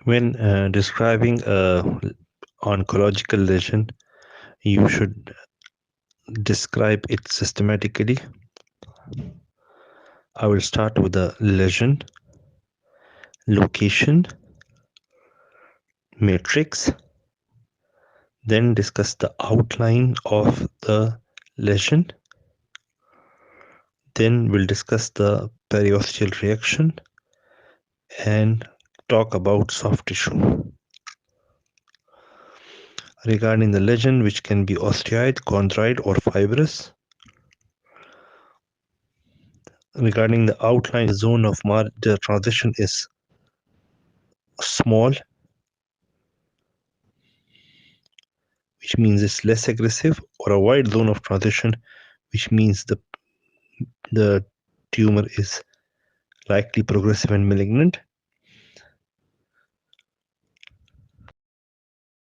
When describing a oncological lesion, you should describe it systematically. I will start with the lesion, location, matrix, then discuss the outline of the lesion. Then we'll discuss the periosteal reaction and talk about soft tissue. Regarding the lesion, which can be osteoid, chondroid, or fibrous. Regarding the outline, the zone of the transition is small, which means it's less aggressive, or a wide zone of transition, which means the tumor is likely progressive and malignant.